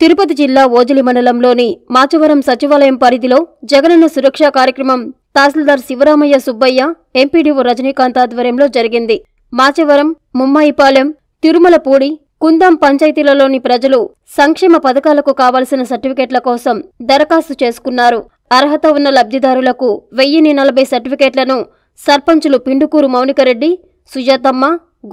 తిరుపతి జిల్లా ఓజిలి మండలంలోని మాచవరం సచివాలయం పరిధిలో జగనన్న సురక్ష కార్యక్రమం తహసీల్దార్ శివరామయ్య సుబ్బయ్య, ఎంపీడీఓ రజనీకాంత్ ఆధ్వర్యంలో జరిగింది. మాచవరం, ముమ్మాయిపాలెం, తిరుమలపూడి, కుందాం పంచాయతీలలోని ప్రజలు సంక్షేమ పథకాలకు కావలసిన సర్టిఫికెట్ల కోసం దరఖాస్తు చేసుకున్నారు. అర్హత ఉన్న లబ్ధిదారులకు 1040 సర్టిఫికెట్లను సర్పంచులు పిండుకూరు మౌనికరెడ్డి, సుజాతమ్మ,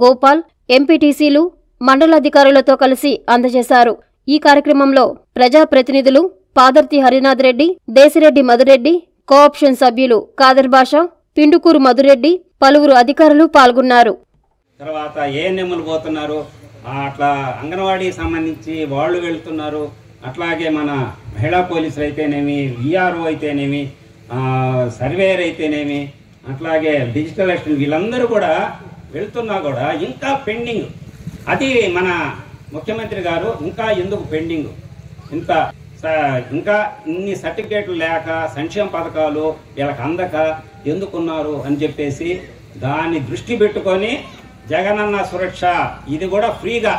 గోపాల్, ఎంపీటీసీలు, మండలాధికారులతో కలిసి అందజేశారు. ఈ కార్యక్రమంలో ప్రజాప్రతినిధులు పాదర్తి హరినాథ్ రెడ్డి, దేశిరెడ్డి మధురెడ్డి, కోఆప్షన్ సభ్యులు కాదర్ బాషా, పిండుకూరు మధురెడ్డి, పలువురు అధికారులు పాల్గొన్నారు. తర్వాత ఏఎన్ఎంలు పోతున్నారు, అట్లా అంగన్వాడీకి సంబంధించి వాళ్ళు వెళ్తున్నారు. అట్లాగే మన మహిళా పోలీసులు అయితేనేమి, విఆర్ఓ అయితేనేమి, సర్వేయర్ అయితేనేమి, అట్లాగే డిజిటల్ అసిస్టెంట్, వీళ్ళందరూ కూడా వెళ్తున్నా కూడా ఇంకా పెండింగ్. అది మన ముఖ్యమంత్రి గారు ఇంకా ఎందుకు పెండింగ్, ఇంకా ఇన్ని సర్టిఫికేట్లు లేక సంక్షేమ పథకాలు వీళ్ళకి అందక ఎందుకున్నారు అని చెప్పేసి దాన్ని దృష్టి పెట్టుకొని జగనన్న సురక్ష ఇది కూడా ఫ్రీగా,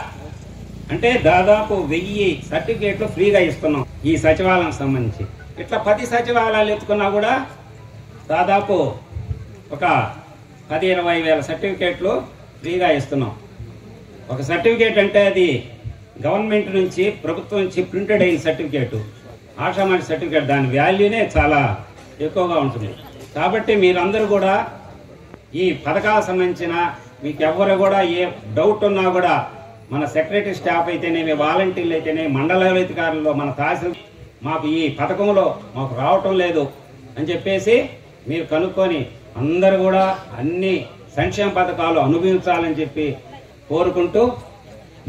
అంటే దాదాపు 1000 సర్టిఫికేట్లు ఫ్రీగా ఇస్తున్నాం ఈ సచివాలయం సంబంధించి. ఇట్లా 10 సచివాలయాలు ఎత్తుకున్నా కూడా దాదాపు ఒక 10-20 వేల సర్టిఫికేట్లు ఫ్రీగా ఇస్తున్నాం. ఒక సర్టిఫికేట్ అంటే అది గవర్నమెంట్ నుంచి, ప్రభుత్వం నుంచి ప్రింటెడ్ అయిన సర్టిఫికేట్, ఆషామాషి సర్టిఫికేట్, దాని వాల్యూనే చాలా ఎక్కువగా ఉంటుంది. కాబట్టి మీరందరూ కూడా ఈ పథకాలకు సంబంధించిన మీకు ఎవరు కూడా ఏ డౌట్ ఉన్నా కూడా మన సెక్రటరీ స్టాఫ్ అయితేనేమి, వాలంటీర్లు అయితేనేమి, మండలాధికారులు, మన తహసీల్ మాకు ఈ పథకంలో మాకు రావటం లేదు అని చెప్పేసి మీరు కనుక్కొని అందరూ కూడా అన్ని సంక్షేమ పథకాలు అనుభవించాలని చెప్పి కోరుకుంటూ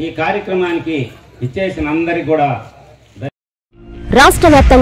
ఈ కార్యక్రమానికి ఇచ్చేసిన అందరికి కూడా రాష్ట్ర వ్యాప్తంగా